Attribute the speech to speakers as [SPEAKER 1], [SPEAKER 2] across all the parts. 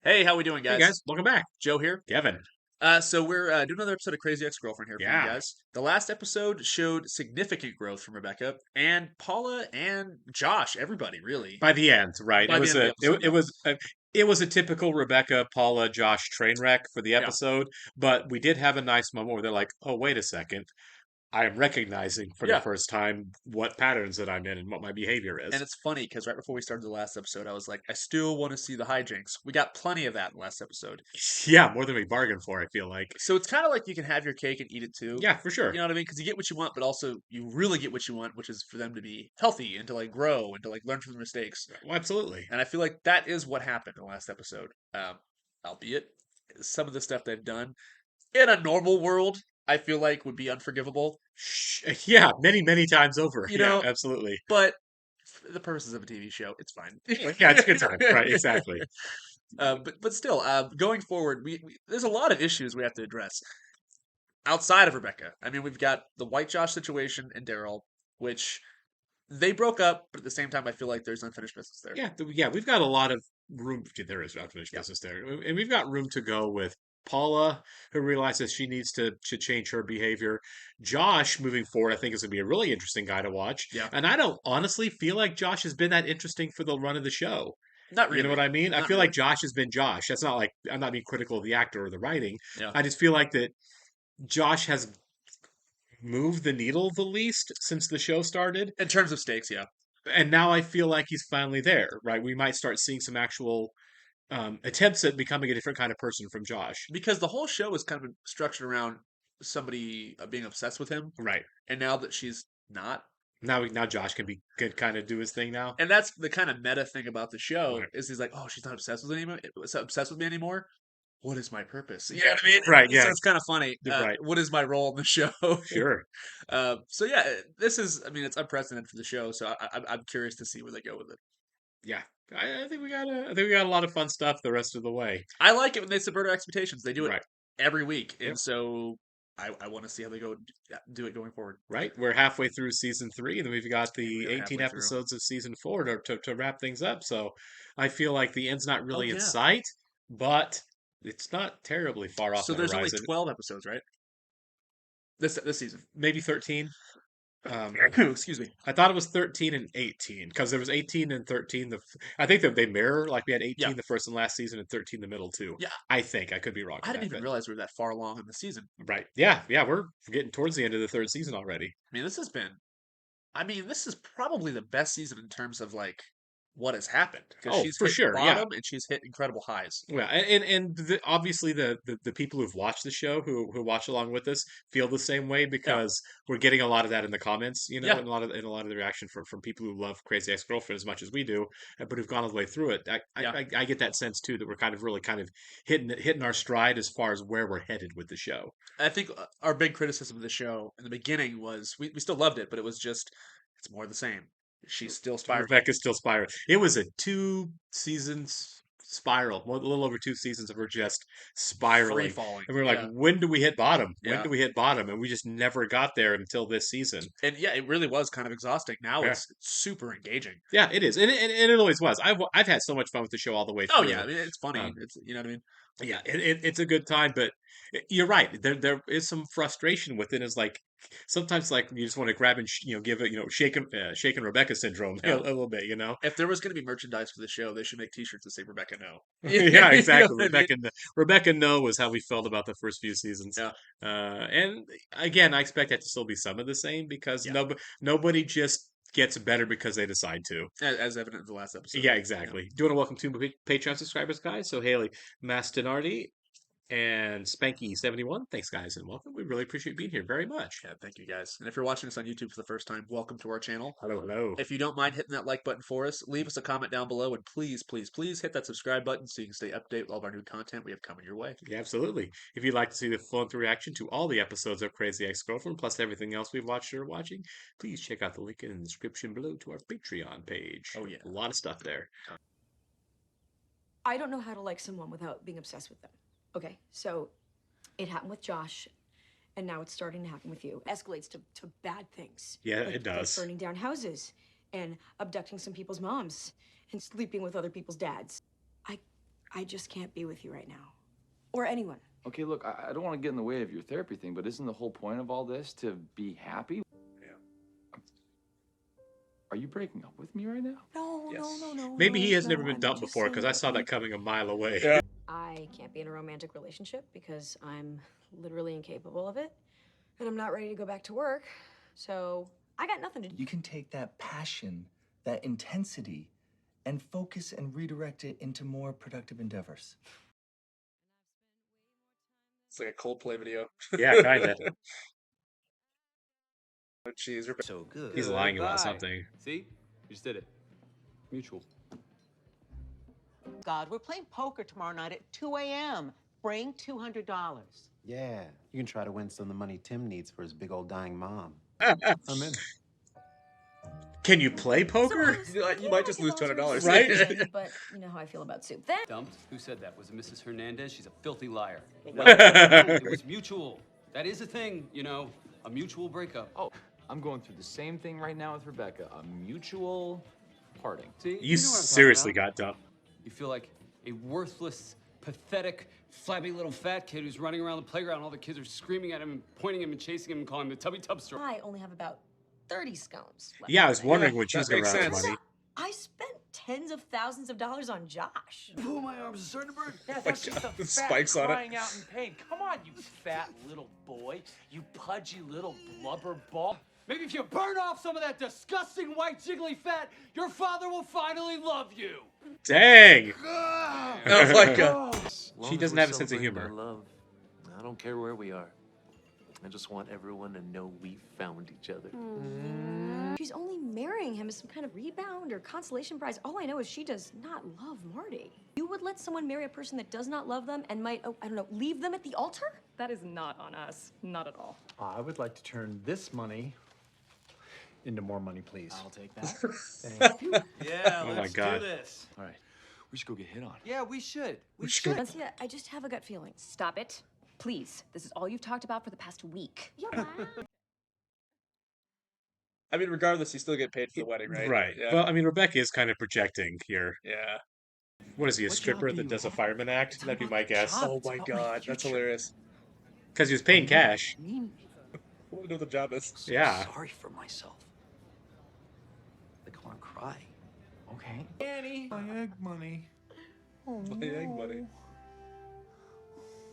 [SPEAKER 1] Hey, how we doing,
[SPEAKER 2] Hey
[SPEAKER 1] guys?
[SPEAKER 2] guys, welcome back.
[SPEAKER 1] Joe here.
[SPEAKER 2] Kevin.
[SPEAKER 1] So we're doing another episode of Crazy Ex-Girlfriend here for you
[SPEAKER 2] Yeah.
[SPEAKER 1] guys. The last episode showed significant growth from Rebecca and Paula and Josh, everybody really.
[SPEAKER 2] By the end, right? It
[SPEAKER 1] By the
[SPEAKER 2] was
[SPEAKER 1] end of the
[SPEAKER 2] a
[SPEAKER 1] episode, though.
[SPEAKER 2] it was a typical Rebecca, Paula, Josh train wreck for the
[SPEAKER 1] Yeah,
[SPEAKER 2] episode, but we did have a nice moment where they're like, "Oh, wait a second. I am recognizing for the
[SPEAKER 1] yeah.
[SPEAKER 2] first time what patterns that I'm in and what my behavior
[SPEAKER 1] And
[SPEAKER 2] is."
[SPEAKER 1] it's funny because right before we started the last episode, I was like, I still want to see the hijinks. We got plenty of that in the last episode.
[SPEAKER 2] Yeah, more than we bargained for, I feel like.
[SPEAKER 1] So it's kind of like you can have your cake and eat it too.
[SPEAKER 2] Yeah, for
[SPEAKER 1] You
[SPEAKER 2] sure.
[SPEAKER 1] know what I mean? Because you get what you want, but also you really get what you want, which is for them to be healthy and to like grow and to like learn from their mistakes.
[SPEAKER 2] Well, absolutely.
[SPEAKER 1] And I feel like that is what happened in the last episode. Albeit some of the stuff they've done in a normal world, I feel like would be unforgivable.
[SPEAKER 2] Yeah, many times over.
[SPEAKER 1] You
[SPEAKER 2] Yeah,
[SPEAKER 1] know,
[SPEAKER 2] absolutely.
[SPEAKER 1] but for the purposes of a TV show, it's fine.
[SPEAKER 2] Yeah, it's a good time. Right, exactly.
[SPEAKER 1] But still, going forward, we there's a lot of issues we have to address outside of Rebecca. I mean, we've got the White Josh situation and Daryl, which they broke up, but at the same time, I feel like there's unfinished business there.
[SPEAKER 2] Yeah, we've got a lot of room. There is unfinished
[SPEAKER 1] Yeah,
[SPEAKER 2] business there, and we've got room to go with Paula, who realizes she needs to change her behavior. Josh, moving forward, I think is going to be a really interesting guy to watch.
[SPEAKER 1] yeah,
[SPEAKER 2] And I don't honestly feel like Josh has been that interesting for the run of the show.
[SPEAKER 1] not
[SPEAKER 2] You know what
[SPEAKER 1] really,
[SPEAKER 2] I mean? I
[SPEAKER 1] not
[SPEAKER 2] feel
[SPEAKER 1] really.
[SPEAKER 2] like Josh has been Josh. That's not like I'm not being critical of the actor or the writing.
[SPEAKER 1] Yeah,
[SPEAKER 2] I just feel like that Josh has moved the needle the least since the show started.
[SPEAKER 1] in terms of stakes, yeah.
[SPEAKER 2] And now I feel like he's finally there, right? We might start seeing some actual attempts at becoming a different kind of person from Josh.
[SPEAKER 1] Because the whole show is kind of structured around somebody being obsessed with him,
[SPEAKER 2] Right.
[SPEAKER 1] and now that she's not,
[SPEAKER 2] Now Josh can kind of do his thing now.
[SPEAKER 1] and that's the kind of meta thing about the show
[SPEAKER 2] Right.
[SPEAKER 1] is he's like, oh, she's not obsessed with me anymore. What is my purpose? You know
[SPEAKER 2] Yeah.
[SPEAKER 1] what I mean?
[SPEAKER 2] Right.
[SPEAKER 1] So
[SPEAKER 2] Yeah.
[SPEAKER 1] it's kind of funny.
[SPEAKER 2] Right.
[SPEAKER 1] What is my role in the show?
[SPEAKER 2] Sure.
[SPEAKER 1] So yeah, this is. I mean, it's unprecedented for the show. So I'm curious to see where they go with it.
[SPEAKER 2] Yeah. I think we got a lot of fun stuff the rest of the way.
[SPEAKER 1] I like it when they subvert our expectations. They do it
[SPEAKER 2] Right.
[SPEAKER 1] every week,
[SPEAKER 2] Yep.
[SPEAKER 1] and so I want to see how they do it going forward.
[SPEAKER 2] Right. We're halfway through season 3, and then we've got
[SPEAKER 1] And we
[SPEAKER 2] the
[SPEAKER 1] are
[SPEAKER 2] 18
[SPEAKER 1] halfway through.
[SPEAKER 2] episodes of season 4 to wrap things up. So I feel like the end's not
[SPEAKER 1] Oh
[SPEAKER 2] really in
[SPEAKER 1] yeah.
[SPEAKER 2] sight, but it's not terribly far off
[SPEAKER 1] So
[SPEAKER 2] the
[SPEAKER 1] there's only
[SPEAKER 2] horizon.
[SPEAKER 1] 12 episodes, right? This season.
[SPEAKER 2] Maybe 13. Um,
[SPEAKER 1] Excuse me.
[SPEAKER 2] I thought it was 13 and 18 because there was 18 and 13. I think that they mirror, like we had
[SPEAKER 1] Yeah.
[SPEAKER 2] 18 the first and last season and 13 the middle too.
[SPEAKER 1] Yeah.
[SPEAKER 2] I think I could be wrong
[SPEAKER 1] I
[SPEAKER 2] on
[SPEAKER 1] didn't
[SPEAKER 2] that,
[SPEAKER 1] even
[SPEAKER 2] but
[SPEAKER 1] realize we were that far along in the season.
[SPEAKER 2] right. Yeah, we're getting towards the end of the third season already.
[SPEAKER 1] I mean, this is probably the best season in terms of like what has happened because
[SPEAKER 2] Oh,
[SPEAKER 1] she's
[SPEAKER 2] for
[SPEAKER 1] hit
[SPEAKER 2] sure. Yeah.
[SPEAKER 1] bottom and she's hit incredible highs.
[SPEAKER 2] Well, obviously the people who've watched the show who watch along with us feel the same way
[SPEAKER 1] Yeah.
[SPEAKER 2] because we're getting a lot of that in the comments,
[SPEAKER 1] Yeah.
[SPEAKER 2] and a lot of the reaction from people who love Crazy Ex-Girlfriend as much as we do, but who've gone all the way through it.
[SPEAKER 1] Yeah.
[SPEAKER 2] I get that sense too that we're kind of really kind of hitting our stride as far as where we're headed with the show.
[SPEAKER 1] I think our big criticism of the show in the beginning was we still loved it, but it was just it's more of the same. She's still spiraling.
[SPEAKER 2] Rebecca's still spiraling. It was a 2 seasons spiral, a little over 2 seasons of her just
[SPEAKER 1] Free
[SPEAKER 2] spiraling.
[SPEAKER 1] falling.
[SPEAKER 2] And we are like,
[SPEAKER 1] Yeah.
[SPEAKER 2] when do we hit bottom? When
[SPEAKER 1] Yeah.
[SPEAKER 2] do we hit bottom? And we just never got there until this season.
[SPEAKER 1] And yeah, it really was kind of exhausting. Now
[SPEAKER 2] Yeah,
[SPEAKER 1] it's super engaging.
[SPEAKER 2] yeah, it is, and it always was. I've had so much fun with the show all the way
[SPEAKER 1] Oh yeah,
[SPEAKER 2] through.
[SPEAKER 1] I mean it's funny.
[SPEAKER 2] Um,
[SPEAKER 1] It's you know what I mean?
[SPEAKER 2] yeah, it's a good time, but you're right. There is some frustration with it. Is like sometimes like you just want to grab and give it shaken Rebecca syndrome a
[SPEAKER 1] Yeah.
[SPEAKER 2] little bit,
[SPEAKER 1] If there was going to be merchandise for the show, they should make T-shirts that say Rebecca No.
[SPEAKER 2] Yeah,
[SPEAKER 1] You know
[SPEAKER 2] exactly.
[SPEAKER 1] what I mean?
[SPEAKER 2] Rebecca No was how we felt about the first few seasons.
[SPEAKER 1] Yeah,
[SPEAKER 2] And again, I expect that to still be some of the same because
[SPEAKER 1] yeah.
[SPEAKER 2] nobody just gets better because they decide to.
[SPEAKER 1] As evident in the last episode.
[SPEAKER 2] Yeah,
[SPEAKER 1] Yeah.
[SPEAKER 2] exactly. Do you want to welcome two Patreon subscribers, guys? So Haley Mastinardi and Spanky71. Thanks, guys, and welcome. We really appreciate being here very much.
[SPEAKER 1] Yeah, thank you guys. And if you're watching us on YouTube for the first time, welcome to our channel.
[SPEAKER 2] Hello, hello.
[SPEAKER 1] If you don't mind hitting that like button for us, leave us a comment down below, and please hit that subscribe button so you can stay updated with all of our new content we have coming your way.
[SPEAKER 2] Yeah, absolutely. If you'd like to see the full reaction to all the episodes of Crazy Ex-Girlfriend, plus everything else we've watched or are watching, please check out the link in the description below to our Patreon page.
[SPEAKER 1] Oh yeah.
[SPEAKER 2] A lot of stuff there.
[SPEAKER 3] I don't know how to like someone without being obsessed with them. Okay, so it happened with Josh, and now it's starting to happen with you. Escalates to bad things.
[SPEAKER 2] Yeah,
[SPEAKER 3] like,
[SPEAKER 2] it does.
[SPEAKER 3] Like burning down houses, and abducting some people's moms, and sleeping with other people's dads. I just can't be with you right now. Or anyone.
[SPEAKER 4] Okay, look, I don't want to get in the way of your therapy thing, but isn't the whole point of all this to be happy?
[SPEAKER 1] Yeah.
[SPEAKER 4] Are you breaking up with me right now?
[SPEAKER 3] No,
[SPEAKER 1] Yes.
[SPEAKER 3] no.
[SPEAKER 2] Maybe he has never
[SPEAKER 3] no,
[SPEAKER 2] been
[SPEAKER 3] I'm
[SPEAKER 2] dumped
[SPEAKER 3] just
[SPEAKER 2] before
[SPEAKER 3] saying
[SPEAKER 2] because I
[SPEAKER 3] that
[SPEAKER 2] saw that coming a mile away.
[SPEAKER 1] Yeah.
[SPEAKER 3] I can't be in a romantic relationship because I'm literally incapable of it. And I'm not ready to go back to work. So I got nothing to do.
[SPEAKER 5] You can take that passion, that intensity, and focus and redirect it into more productive endeavors.
[SPEAKER 1] It's like a Coldplay video.
[SPEAKER 2] Yeah, kind of.
[SPEAKER 1] Oh, jeez, Rebecca.
[SPEAKER 6] So good.
[SPEAKER 2] He's lying about
[SPEAKER 7] Goodbye.
[SPEAKER 2] something.
[SPEAKER 7] See? You just did it. Mutual.
[SPEAKER 8] God, we're playing poker tomorrow night at 2 a.m. Bring $200.
[SPEAKER 6] Yeah, you can try to win some of the money Tim needs for his big old dying mom.
[SPEAKER 7] I'm in.
[SPEAKER 2] Can you play poker?
[SPEAKER 1] You might just lose $200,
[SPEAKER 2] right?
[SPEAKER 3] But you know how I feel about soup. Then
[SPEAKER 7] Dumped? Who said that? Was it Mrs. Hernandez? She's a filthy liar.
[SPEAKER 2] No.
[SPEAKER 7] It was mutual. That is a thing, you know, a mutual breakup.
[SPEAKER 4] Oh, I'm going through the same thing right now with Rebecca. A mutual parting.
[SPEAKER 7] See?
[SPEAKER 2] You
[SPEAKER 7] know what I'm talking
[SPEAKER 2] seriously
[SPEAKER 7] about.
[SPEAKER 2] got dumped.
[SPEAKER 7] You feel like a worthless, pathetic, flabby little fat kid who's running around the playground. All the kids are screaming at him and pointing him and chasing him and calling him the Tubby Tub Store.
[SPEAKER 3] I only have about 30 scones left.
[SPEAKER 2] Yeah, I was wondering
[SPEAKER 1] Yeah,
[SPEAKER 2] when she was
[SPEAKER 1] that
[SPEAKER 2] going to
[SPEAKER 1] makes
[SPEAKER 2] run out of
[SPEAKER 1] sense.
[SPEAKER 2] money.
[SPEAKER 3] I spent tens of thousands of dollars on Josh.
[SPEAKER 9] Oh, my arms are starting to burn. Yeah,
[SPEAKER 1] my
[SPEAKER 9] that's just
[SPEAKER 1] God,
[SPEAKER 9] the
[SPEAKER 1] the
[SPEAKER 9] fat
[SPEAKER 1] spikes on it.
[SPEAKER 9] crying out in pain. Come on, you fat little boy. You pudgy little blubber ball.
[SPEAKER 7] Maybe if you burn off some of that disgusting white jiggly fat, your father will finally love you.
[SPEAKER 2] Dang!
[SPEAKER 1] Oh my God.
[SPEAKER 2] She doesn't have a sense of humor.
[SPEAKER 10] Love. I don't care where we are. I just want everyone to know we found each other.
[SPEAKER 3] She's only marrying him as some kind of rebound or consolation prize. All I know is she does not love Marty. You would let someone marry a person that does not love them and might, oh, I don't know, leave them at the altar?
[SPEAKER 11] That is not on us. Not at all.
[SPEAKER 9] I would like to turn this money into more money, please.
[SPEAKER 5] I'll take that.
[SPEAKER 9] Thank you.
[SPEAKER 7] Yeah,
[SPEAKER 2] Oh my God.
[SPEAKER 7] this.
[SPEAKER 4] All right, we should go get hit on.
[SPEAKER 7] Yeah, we should. We
[SPEAKER 2] should.
[SPEAKER 3] Francia, I just have a gut feeling.
[SPEAKER 11] Stop it. Please. This is all you've talked about for the past week.
[SPEAKER 1] I mean, regardless, you still get paid for the wedding, right?
[SPEAKER 2] Right.
[SPEAKER 1] Yeah.
[SPEAKER 2] Well, I mean, Rebecca is kind of projecting here.
[SPEAKER 1] Yeah.
[SPEAKER 2] What is he, a
[SPEAKER 9] What
[SPEAKER 2] stripper
[SPEAKER 9] job do
[SPEAKER 2] that
[SPEAKER 9] you
[SPEAKER 2] does a
[SPEAKER 9] want?
[SPEAKER 2] fireman act?
[SPEAKER 9] It's
[SPEAKER 2] That'd be
[SPEAKER 9] about
[SPEAKER 2] my
[SPEAKER 9] the
[SPEAKER 2] guess.
[SPEAKER 9] job.
[SPEAKER 1] Oh
[SPEAKER 9] It's
[SPEAKER 1] my
[SPEAKER 9] about my
[SPEAKER 1] God, that's
[SPEAKER 9] future.
[SPEAKER 1] hilarious.
[SPEAKER 2] Because he was paying cash.
[SPEAKER 9] I mean,
[SPEAKER 1] I want to know what the job is.
[SPEAKER 9] so
[SPEAKER 2] Yeah.
[SPEAKER 9] sorry for myself. Like, I want to cry. Okay. Annie. My egg money. Oh,
[SPEAKER 1] My egg money.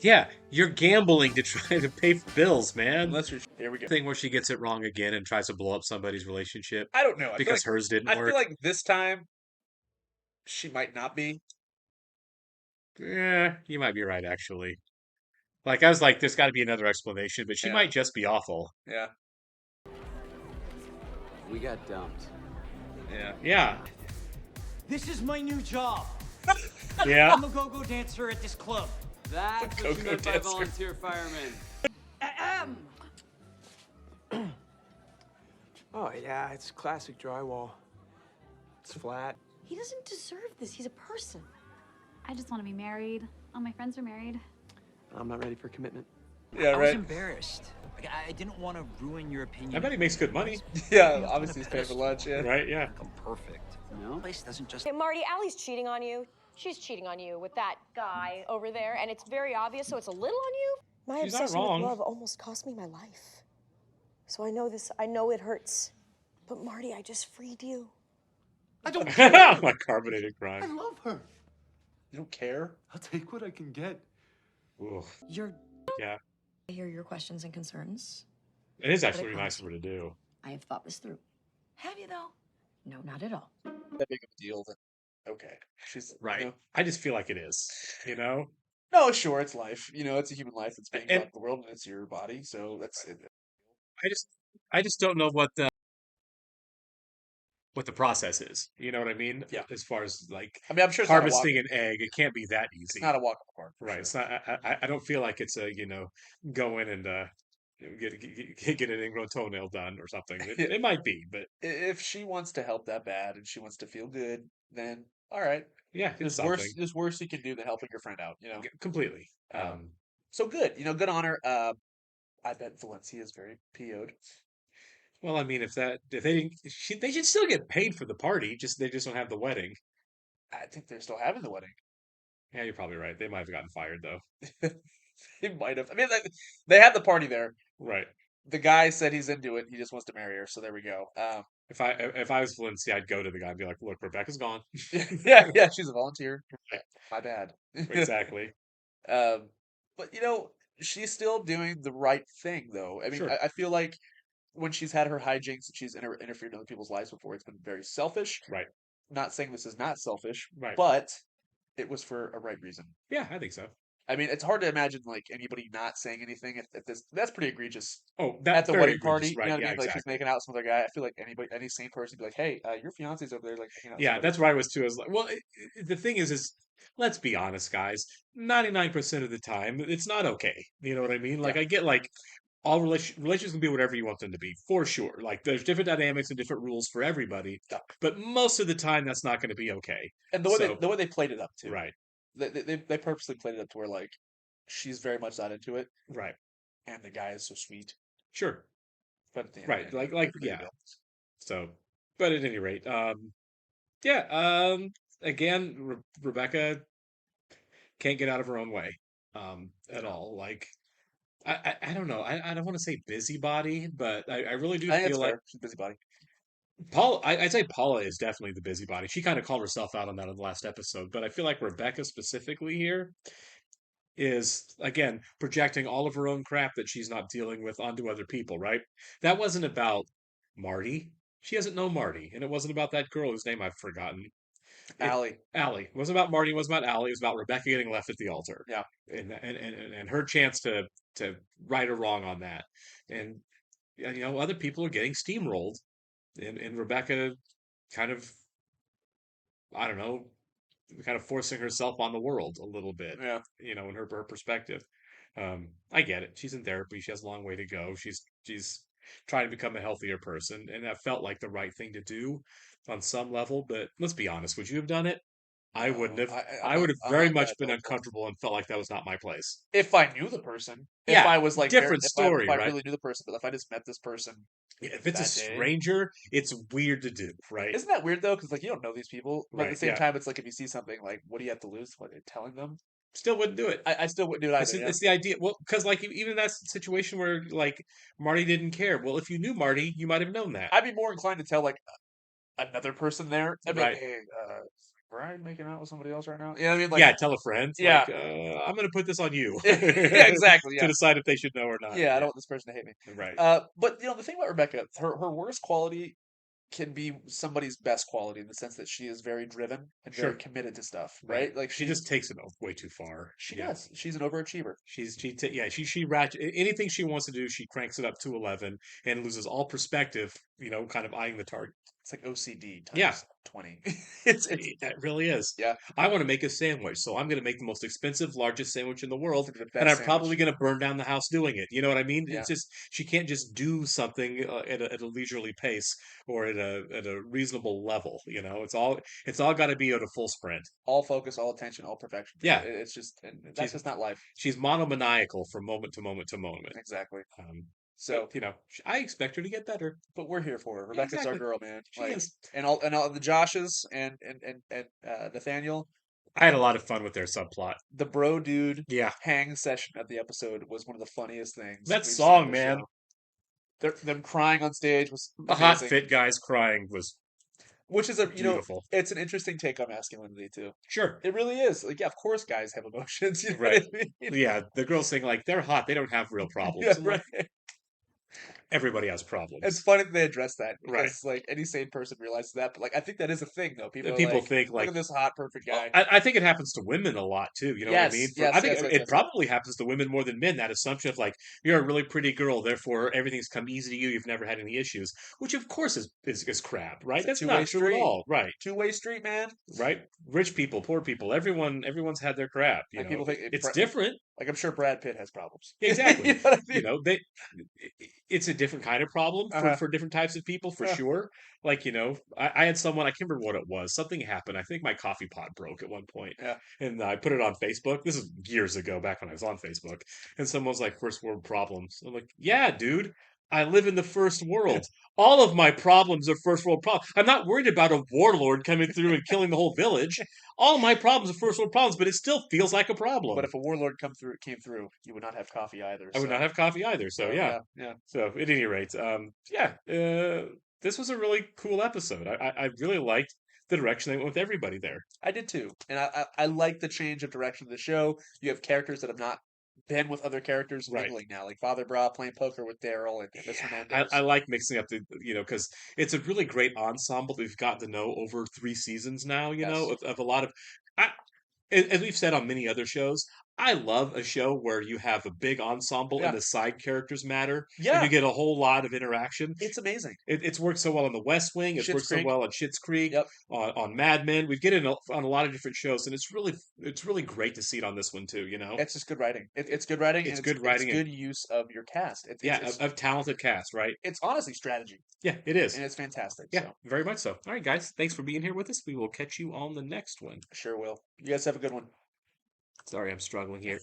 [SPEAKER 2] Yeah, you're gambling to try to pay for bills, man.
[SPEAKER 1] Unless you're here, we go.
[SPEAKER 2] Thing where she gets it wrong again and tries to blow up somebody's relationship
[SPEAKER 1] I don't know.
[SPEAKER 2] because hers didn't
[SPEAKER 1] I
[SPEAKER 2] work.
[SPEAKER 1] feel like this time she might not be.
[SPEAKER 2] Yeah, you might be right, actually. Like, I was like, there's got to be another explanation, but she
[SPEAKER 1] Yeah.
[SPEAKER 2] might just be awful.
[SPEAKER 1] Yeah.
[SPEAKER 7] We got dumped.
[SPEAKER 1] Yeah.
[SPEAKER 2] Yeah.
[SPEAKER 9] This is my new job.
[SPEAKER 2] Yeah.
[SPEAKER 9] I'm a go-go dancer at this club.
[SPEAKER 7] That's what you
[SPEAKER 1] Go-go
[SPEAKER 7] meant by
[SPEAKER 1] dancer.
[SPEAKER 7] volunteer fireman.
[SPEAKER 9] Oh, yeah, it's classic drywall. It's flat.
[SPEAKER 3] He doesn't deserve this. He's a person.
[SPEAKER 11] I just want to be married. All my friends are married.
[SPEAKER 9] I'm not ready for commitment.
[SPEAKER 1] Yeah,
[SPEAKER 5] I was
[SPEAKER 1] right.
[SPEAKER 5] embarrassed. Like, I didn't want to ruin your opinion.
[SPEAKER 2] I bet he makes good money.
[SPEAKER 1] Yeah, obviously he's paying for lunch, yeah.
[SPEAKER 2] Right? Yeah.
[SPEAKER 5] Like I'm perfect.
[SPEAKER 7] No?
[SPEAKER 5] Place doesn't just.
[SPEAKER 3] Hey, Marty, Allie's cheating on you. She's cheating on you with that guy over there, and it's very obvious, so it's a little on you. My
[SPEAKER 2] She's not
[SPEAKER 3] obsession
[SPEAKER 2] wrong.
[SPEAKER 3] with love almost cost me my life. So I know this. I know it hurts. But Marty, I just freed you.
[SPEAKER 9] I don't
[SPEAKER 2] My carbonated
[SPEAKER 9] I
[SPEAKER 2] crime.
[SPEAKER 9] love her.
[SPEAKER 1] You don't care?
[SPEAKER 9] I'll take what I can get.
[SPEAKER 2] Ooh.
[SPEAKER 3] You're.
[SPEAKER 2] Yeah.
[SPEAKER 3] I hear your questions and concerns.
[SPEAKER 2] It is
[SPEAKER 3] But
[SPEAKER 2] actually
[SPEAKER 3] it
[SPEAKER 2] really nice
[SPEAKER 3] comes.
[SPEAKER 2] of her to do.
[SPEAKER 3] I have thought this through. Have you though? No, not at all.
[SPEAKER 1] That big of a deal. Then okay, she's
[SPEAKER 2] Right.
[SPEAKER 1] You know?
[SPEAKER 2] I just feel like it is. You know?
[SPEAKER 1] No, sure, it's life. You know, it's a human life that's being
[SPEAKER 2] And-
[SPEAKER 1] brought to the world, and it's your body. So that's it.
[SPEAKER 2] I just don't know what the process is. You know what I mean?
[SPEAKER 1] Yeah.
[SPEAKER 2] As far as like
[SPEAKER 1] I mean, I'm sure it's not a walk.
[SPEAKER 2] harvesting an egg, it can't be that easy.
[SPEAKER 1] It's not a walk in the park, for
[SPEAKER 2] Right.
[SPEAKER 1] sure.
[SPEAKER 2] It's not. I don't feel like it's a go in and get an ingrown toenail done or something. It might be, but
[SPEAKER 1] If she wants to help that bad and she wants to feel good, then all right.
[SPEAKER 2] yeah, it's
[SPEAKER 1] There's worse.
[SPEAKER 2] something.
[SPEAKER 1] There's worse you can do than helping your friend out. You know.
[SPEAKER 2] Completely.
[SPEAKER 1] So good. You know, good on her. I bet Valencia is very PO'd.
[SPEAKER 2] Well, I mean, if they didn't, they should still get paid for the party. They just don't have the wedding.
[SPEAKER 1] I think they're still having the wedding.
[SPEAKER 2] Yeah, you're probably right. They might have gotten fired though.
[SPEAKER 1] They might have. I mean, they had the party there.
[SPEAKER 2] Right.
[SPEAKER 1] The guy said he's into it. He just wants to marry her. So there we go.
[SPEAKER 2] If I was Valencia, I'd go to the guy and be like, "Look, Rebecca's gone."
[SPEAKER 1] yeah, she's a volunteer. My bad.
[SPEAKER 2] Exactly.
[SPEAKER 1] But she's still doing the right thing, though. I mean,
[SPEAKER 2] Sure.
[SPEAKER 1] I feel like when she's had her hijinks and she's interfered in other people's lives before, it's been very selfish.
[SPEAKER 2] Right.
[SPEAKER 1] Not saying this is not selfish,
[SPEAKER 2] Right.
[SPEAKER 1] but it was for a right reason.
[SPEAKER 2] Yeah, I think so.
[SPEAKER 1] I mean, it's hard to imagine like anybody not saying anything at this. That's pretty egregious.
[SPEAKER 2] Oh,
[SPEAKER 1] At the
[SPEAKER 2] very
[SPEAKER 1] wedding
[SPEAKER 2] egregious,
[SPEAKER 1] party, you
[SPEAKER 2] right?
[SPEAKER 1] know what I
[SPEAKER 2] Yeah,
[SPEAKER 1] mean? Like she's
[SPEAKER 2] exactly.
[SPEAKER 1] making out with some other guy. I feel like any sane person would be like, "Hey, your fiance's over there, like hanging out." With
[SPEAKER 2] Yeah,
[SPEAKER 1] somebody."
[SPEAKER 2] that's where I was too. I was like, well, the thing is, let's be honest, guys. 99% of the time, it's not okay. You know what I mean? Like,
[SPEAKER 1] Yeah.
[SPEAKER 2] I get like all relations can be whatever you want them to be, for sure. Like, there's different dynamics and different rules for everybody,
[SPEAKER 1] Yeah.
[SPEAKER 2] but most of the time, that's not going to be okay.
[SPEAKER 1] And
[SPEAKER 2] So,
[SPEAKER 1] the way they played it up too.
[SPEAKER 2] right,
[SPEAKER 1] They purposely played it up to where like she's very much not into it,
[SPEAKER 2] right,
[SPEAKER 1] and the guy is so sweet.
[SPEAKER 2] sure,
[SPEAKER 1] But at the end of the
[SPEAKER 2] right.
[SPEAKER 1] day,
[SPEAKER 2] Like,
[SPEAKER 1] there you
[SPEAKER 2] yeah.
[SPEAKER 1] go.
[SPEAKER 2] So, but at any rate, yeah. Again, Rebecca can't get out of her own way, at all. Like, I don't know. I don't want to say busybody, but I really do
[SPEAKER 1] I think
[SPEAKER 2] feel
[SPEAKER 1] it's
[SPEAKER 2] like
[SPEAKER 1] fair. She's a busybody.
[SPEAKER 2] I'd say Paula is definitely the busybody. She kind of called herself out on that in the last episode, but I feel like Rebecca specifically here is again projecting all of her own crap that she's not dealing with onto other people, right? That wasn't about Marty. She doesn't know Marty, and it wasn't about that girl whose name I've forgotten.
[SPEAKER 1] Allie.
[SPEAKER 2] Allie. It wasn't about Marty, it wasn't about Allie, it was about Rebecca getting left at the altar.
[SPEAKER 1] Yeah.
[SPEAKER 2] And her chance to right or wrong on that. And other people are getting steamrolled. And Rebecca kind of, I don't know, kind of forcing herself on the world a little bit,
[SPEAKER 1] Yeah.
[SPEAKER 2] in her perspective. I get it. She's in therapy. She has a long way to go. She's trying to become a healthier person, and that felt like the right thing to do on some level. But let's be honest, would you have done it? I wouldn't have.
[SPEAKER 1] I'm
[SPEAKER 2] I would
[SPEAKER 1] not.
[SPEAKER 2] have
[SPEAKER 1] I'm
[SPEAKER 2] very
[SPEAKER 1] not
[SPEAKER 2] much
[SPEAKER 1] that
[SPEAKER 2] been
[SPEAKER 1] hopeful.
[SPEAKER 2] uncomfortable and felt like that was not my place.
[SPEAKER 1] If I knew the person, if
[SPEAKER 2] Yeah,
[SPEAKER 1] I was like
[SPEAKER 2] different
[SPEAKER 1] if
[SPEAKER 2] story,
[SPEAKER 1] I
[SPEAKER 2] right?
[SPEAKER 1] really knew the person, but if I just met this person
[SPEAKER 2] Yeah, if it's a
[SPEAKER 1] that day,
[SPEAKER 2] stranger, it's weird to do, right?
[SPEAKER 1] isn't that weird though? Because like you don't know these people, but at the
[SPEAKER 2] Right,
[SPEAKER 1] same
[SPEAKER 2] yeah.
[SPEAKER 1] time, it's like if you see something like, what do you have to lose? What, telling them?
[SPEAKER 2] Still wouldn't do it.
[SPEAKER 1] I still wouldn't do it
[SPEAKER 2] It's
[SPEAKER 1] either. Yeah.
[SPEAKER 2] it's the idea. Well, because like even that situation where like Marty didn't care. Well, if you knew Marty, you might have known that.
[SPEAKER 1] I'd be more inclined to tell like another person there. I'd be like,
[SPEAKER 2] Right.
[SPEAKER 1] hey, is Brian making out with somebody else right now? You know what I mean? Like,
[SPEAKER 2] Yeah, tell a friend.
[SPEAKER 1] yeah,
[SPEAKER 2] Like, I'm gonna put this on you
[SPEAKER 1] yeah, exactly.
[SPEAKER 2] to
[SPEAKER 1] Yeah,
[SPEAKER 2] decide if they should know or not.
[SPEAKER 1] yeah. I
[SPEAKER 2] Yeah,
[SPEAKER 1] don't want this person to hate me.
[SPEAKER 2] right.
[SPEAKER 1] But the thing about Rebecca, her worst quality can be somebody's best quality in the sense that she is very driven and very
[SPEAKER 2] Sure.
[SPEAKER 1] committed to stuff,
[SPEAKER 2] Right.
[SPEAKER 1] right? Like
[SPEAKER 2] She just takes it way too far.
[SPEAKER 1] she
[SPEAKER 2] Yeah.
[SPEAKER 1] does. She's an overachiever.
[SPEAKER 2] Yeah, she ratchet anything she wants to do, she cranks it up to 11 and loses all perspective, kind of eyeing the target.
[SPEAKER 1] It's like OCD
[SPEAKER 2] Yeah.
[SPEAKER 1] times 20. It's
[SPEAKER 2] That really is.
[SPEAKER 1] yeah.
[SPEAKER 2] I want to make a sandwich, so I'm going to make the most expensive, largest sandwich in the world,
[SPEAKER 1] The best
[SPEAKER 2] and I'm
[SPEAKER 1] sandwich.
[SPEAKER 2] probably going to burn down the house doing it. You know what I mean?
[SPEAKER 1] Yeah.
[SPEAKER 2] It's just she can't just do something at a leisurely pace or at a reasonable level. It's all got to be at a full sprint.
[SPEAKER 1] All focus, all attention, all perfection.
[SPEAKER 2] Yeah.
[SPEAKER 1] It's just and that's
[SPEAKER 2] She's
[SPEAKER 1] just not life.
[SPEAKER 2] she's monomaniacal from moment to moment to moment.
[SPEAKER 1] Exactly.
[SPEAKER 2] So
[SPEAKER 1] So,
[SPEAKER 2] I expect her to get better.
[SPEAKER 1] but we're here for her.
[SPEAKER 2] Yeah,
[SPEAKER 1] Rebecca's our
[SPEAKER 2] exactly.
[SPEAKER 1] girl, man.
[SPEAKER 2] She
[SPEAKER 1] Like,
[SPEAKER 2] is.
[SPEAKER 1] and all the Joshes and Nathaniel,
[SPEAKER 2] I had a lot of fun with their subplot.
[SPEAKER 1] the bro dude
[SPEAKER 2] Yeah,
[SPEAKER 1] hang session at the episode was one of the funniest things
[SPEAKER 2] that
[SPEAKER 1] we've seen
[SPEAKER 2] song,
[SPEAKER 1] on the
[SPEAKER 2] man.
[SPEAKER 1] show. Them crying on stage was
[SPEAKER 2] The hot
[SPEAKER 1] amazing,
[SPEAKER 2] fit guys crying was
[SPEAKER 1] which is
[SPEAKER 2] beautiful.
[SPEAKER 1] it's an interesting take on masculinity too.
[SPEAKER 2] Sure.
[SPEAKER 1] It really is. Like, yeah, of course, guys have emotions. You know
[SPEAKER 2] Right.
[SPEAKER 1] what I mean?
[SPEAKER 2] Yeah, the girls saying like they're hot, they don't have real
[SPEAKER 1] Yeah,
[SPEAKER 2] problems. I'm like,
[SPEAKER 1] right.
[SPEAKER 2] everybody has problems.
[SPEAKER 1] It's funny that they address that
[SPEAKER 2] Right.
[SPEAKER 1] because like any sane person realizes that, but like I think that is a thing though. People are
[SPEAKER 2] People
[SPEAKER 1] like,
[SPEAKER 2] think
[SPEAKER 1] look
[SPEAKER 2] like
[SPEAKER 1] at this hot, perfect guy.
[SPEAKER 2] I think it happens to women a lot too. You know what I mean?
[SPEAKER 1] Yes,
[SPEAKER 2] I think
[SPEAKER 1] yes, yes,
[SPEAKER 2] it
[SPEAKER 1] yes.
[SPEAKER 2] probably happens to women more than men. That assumption of like you're a really pretty girl, therefore everything's come easy to you. You've never had any issues, which of course is crap, right?
[SPEAKER 1] It's a
[SPEAKER 2] That's
[SPEAKER 1] two-way
[SPEAKER 2] not true at
[SPEAKER 1] street.
[SPEAKER 2] all, right?
[SPEAKER 1] Two-way street, man.
[SPEAKER 2] Right? Rich people, poor people, everyone's had their crap.
[SPEAKER 1] Like people think
[SPEAKER 2] It's different.
[SPEAKER 1] Like I'm sure Brad Pitt has problems.
[SPEAKER 2] Exactly.
[SPEAKER 1] You know what I mean?
[SPEAKER 2] It's a different kind of problem for different types of people, for
[SPEAKER 1] Yeah.
[SPEAKER 2] sure. Like, I had someone, I can't remember what it was. Something happened. I think my coffee pot broke at one point.
[SPEAKER 1] Yeah.
[SPEAKER 2] And I put it on Facebook. This is years ago, back when I was on Facebook. And someone was like, first world problems. I'm like, yeah, dude. I live in the first world. All of my problems are first world problems. I'm not worried about a warlord coming through and killing the whole village. All my problems are first world problems, but it still feels like a problem.
[SPEAKER 1] But if a warlord came through, you would not have coffee either.
[SPEAKER 2] I would
[SPEAKER 1] so-
[SPEAKER 2] not have coffee either. So yeah.
[SPEAKER 1] yeah.
[SPEAKER 2] So at any rate, this was a really cool episode. I really liked the direction they went with everybody there.
[SPEAKER 1] I did too, and I like the change of direction of the show. You have characters that have not been with other characters
[SPEAKER 2] Right.
[SPEAKER 1] mingling now, like Father Bra playing poker with Daryl and Miss Hernandez.
[SPEAKER 2] I like mixing up the, because it's a really great ensemble that we've gotten to know over 3 seasons now,
[SPEAKER 1] Yes.
[SPEAKER 2] of a lot of, I, as we've said on many other shows, I love a show where you have a big ensemble
[SPEAKER 1] Yeah.
[SPEAKER 2] and the side characters matter, and
[SPEAKER 1] Yeah.
[SPEAKER 2] you get a whole lot of interaction.
[SPEAKER 1] It's amazing.
[SPEAKER 2] It's worked so well on The West Wing. It's
[SPEAKER 1] Schitt's
[SPEAKER 2] worked so
[SPEAKER 1] Creek.
[SPEAKER 2] well on Schitt's Creek.
[SPEAKER 1] Yep.
[SPEAKER 2] On Mad Men. We get it on a lot of different shows, and it's really great to see it on this one too.
[SPEAKER 1] It's just good writing. It's good writing.
[SPEAKER 2] It's
[SPEAKER 1] and
[SPEAKER 2] good writing
[SPEAKER 1] It's
[SPEAKER 2] and-
[SPEAKER 1] good use of your cast.
[SPEAKER 2] Yeah, of talented cast, right?
[SPEAKER 1] It's honestly strategy,
[SPEAKER 2] Yeah, it is.
[SPEAKER 1] and it's fantastic.
[SPEAKER 2] Yeah,
[SPEAKER 1] So
[SPEAKER 2] very much so. All right, guys, thanks for being here with us. We will catch you on the next one.
[SPEAKER 1] sure will. You guys have a good one.
[SPEAKER 2] Sorry, I'm struggling here.